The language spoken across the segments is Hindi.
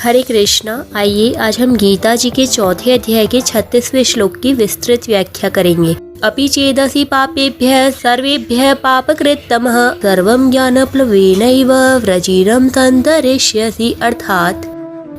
हरे कृष्णा। आइए आज हम गीता जी के चौथे अध्याय के 36वें श्लोक की विस्तृत व्याख्या करेंगे। अपि चेदसि पापेभ्यः सर्वेभ्यः पापकृत्तमः सर्वं ज्ञानप्लवेनैव व्रजिनं संतरिष्यसि। अर्थात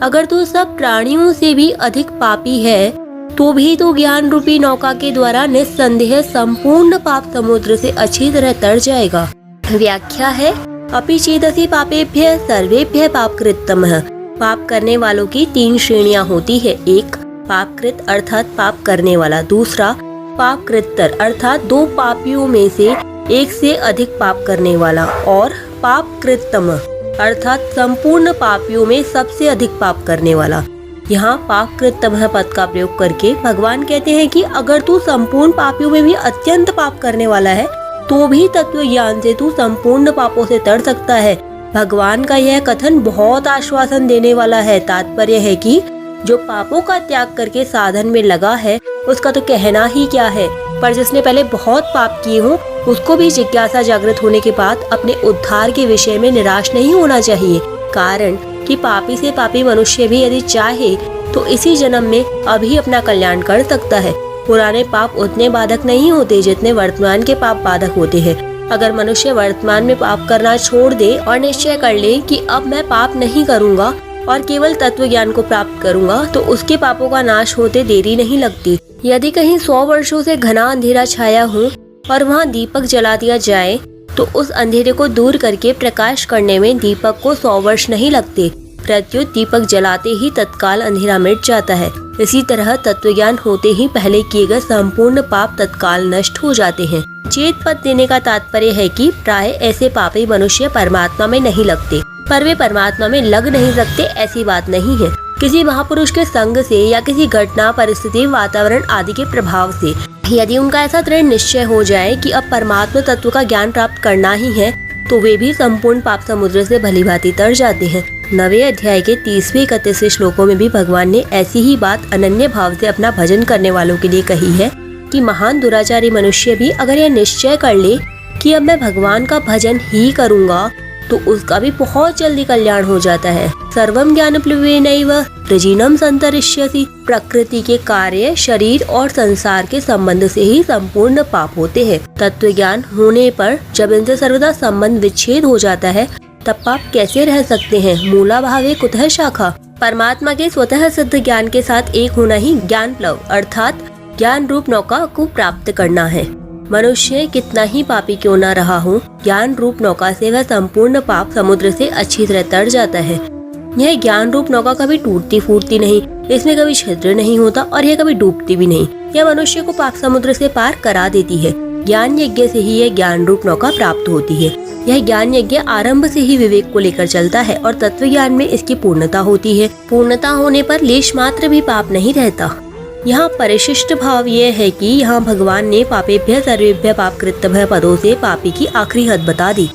अगर तू सब प्राणियों से भी अधिक पापी है तो भी तू ज्ञान रूपी नौका के द्वारा निस्संदेह संपूर्ण पाप समुद्र से अच्छी तरह तर जाएगा। व्याख्या है, अपि चेदसि पापेभ्यः सर्वेभ्यः पापकृत्तमः। पाप करने वालों की 3 श्रेणियां होती है। एक, पापकृत अर्थात पाप करने वाला। दूसरा, पापकृत्तर अर्थात 2 पापियों में से एक से अधिक पाप करने वाला। और पापकृत्तम अर्थात संपूर्ण पापियों में सबसे अधिक पाप करने वाला। यहाँ पापकृत्तम पद का प्रयोग करके भगवान कहते हैं कि अगर तू संपूर्ण पापियों में भी अत्यंत पाप करने वाला है तो भी तत्व ज्ञान से तू संपूर्ण पापों से तर सकता है। भगवान का यह कथन बहुत आश्वासन देने वाला है। तात्पर्य है कि जो पापों का त्याग करके साधन में लगा है उसका तो कहना ही क्या है, पर जिसने पहले बहुत पाप किए हों उसको भी जिज्ञासा जागृत होने के बाद अपने उद्धार के विषय में निराश नहीं होना चाहिए। कारण कि पापी से पापी मनुष्य भी यदि चाहे तो इसी जन्म में अभी अपना कल्याण कर सकता है। पुराने पाप उतने बाधक नहीं होते जितने वर्तमान के पाप बाधक होते हैं। अगर मनुष्य वर्तमान में पाप करना छोड़ दे और निश्चय कर ले कि अब मैं पाप नहीं करूंगा और केवल तत्व ज्ञान को प्राप्त करूंगा तो उसके पापों का नाश होते देरी नहीं लगती। यदि कहीं 100 वर्षों से घना अंधेरा छाया हो और वहाँ दीपक जला दिया जाए तो उस अंधेरे को दूर करके प्रकाश करने में दीपक को 100 वर्ष नहीं लगते। प्रत्युत दीपक जलाते ही तत्काल अंधेरा मिट जाता है। इसी तरह तत्व ज्ञान होते ही पहले किए गए संपूर्ण पाप तत्काल नष्ट हो जाते हैं। चेत पद देने का तात्पर्य है कि प्राय ऐसे पापी मनुष्य परमात्मा में नहीं लगते, पर वे परमात्मा में लग नहीं सकते ऐसी बात नहीं है। किसी महापुरुष के संग से या किसी घटना, परिस्थिति, वातावरण आदि के प्रभाव से यदि उनका ऐसा दृढ़ निश्चय हो जाए कि अब परमात्मा तत्व का ज्ञान प्राप्त करना ही है तो वे भी संपूर्ण पाप समुद्र से भलीभांति तर जाते हैं। 9वें अध्याय के 30वें 31वें श्लोकों में भी भगवान ने ऐसी ही बात अनन्य भाव से अपना भजन करने वालों के लिए कही है कि महान दुराचारी मनुष्य भी अगर यह निश्चय कर ले कि अब मैं भगवान का भजन ही करूंगा तो उसका भी बहुत जल्दी कल्याण हो जाता है। सर्वम ज्ञानप्लवेनैव व्रजिनं संतरिष्यसि। प्रकृति के कार्य, शरीर और संसार के संबंध से ही संपूर्ण पाप होते हैं। तत्व ज्ञान होने पर जब इनसे सर्वदा संबंध विच्छेद हो जाता है तब पाप कैसे रह सकते हैं। मूला भावे कुतः शाखा। परमात्मा के स्वतः सिद्ध ज्ञान के साथ एक होना ही ज्ञान प्लव अर्थात ज्ञान रूप नौका को प्राप्त करना है। मनुष्य कितना ही पापी क्यों न रहा हो, ज्ञान रूप नौका से वह संपूर्ण पाप समुद्र से अच्छी तरह तर जाता है। यह ज्ञान रूप नौका कभी टूटती फूटती नहीं, इसमें कभी छिद्र नहीं होता और यह कभी डूबती भी नहीं। यह मनुष्य को पाप समुद्र से पार करा देती है। ज्ञान यज्ञ से ही यह ज्ञान रूप नौका प्राप्त होती है। यह ज्ञान यज्ञ आरंभ से ही विवेक को लेकर चलता है और तत्व ज्ञान में इसकी पूर्णता होती है। पूर्णता होने पर लेश मात्र भी पाप नहीं रहता। यहाँ परिशिष्ट भाव यह है कि यहाँ भगवान ने पापेभ्य सर्वेभ्य पापकृत्तभ्य पदों से पापी की आखिरी हद बता दी।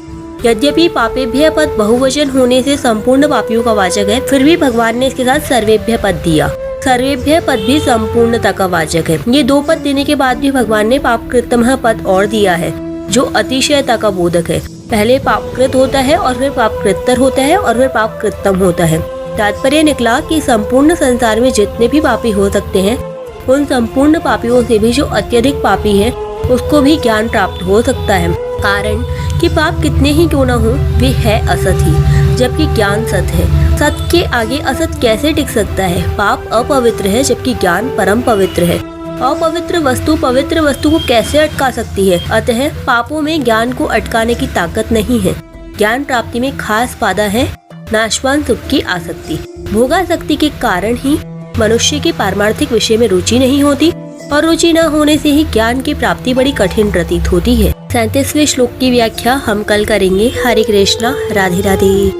यद्यपि पापेभ्य पद बहुवचन होने से संपूर्ण पापियों का वाचक है, फिर भी भगवान ने इसके साथ सर्वेभ्य पद दिया। सर्वेभ्य पद भी संपूर्णता का वाचक है। ये 2 पद देने के बाद भी भगवान ने पापकृत्तम पद और दिया है जो अतिशयता का बोधक है। पहले पापकृत होता है और फिर पापकृत्तर होता है और फिर पापकृत्तम होता है। तात्पर्य निकला कि संपूर्ण संसार में जितने भी पापी हो सकते हैं उन संपूर्ण पापियों से भी जो अत्यधिक पापी है उसको भी ज्ञान प्राप्त हो सकता है। कारण कि पाप कितने ही क्यों न हो वे है असत ही, जबकि ज्ञान सत है। सत के आगे असत कैसे टिक सकता है। पाप अपवित्र है जबकि ज्ञान परम पवित्र है। अपवित्र वस्तु पवित्र वस्तु को कैसे अटका सकती है। अतः पापों में ज्ञान को अटकाने की ताकत नहीं है। ज्ञान प्राप्ति में खास बाधा है नाशवान सुख की आसक्ति। भोगासक्ति के कारण ही मनुष्य की पारमार्थिक विषय में रुचि नहीं होती और रुचि न होने से ही ज्ञान की प्राप्ति बड़ी कठिन प्रतीत होती है। 37वें श्लोक की व्याख्या हम कल करेंगे। हरे कृष्णा, राधे राधे।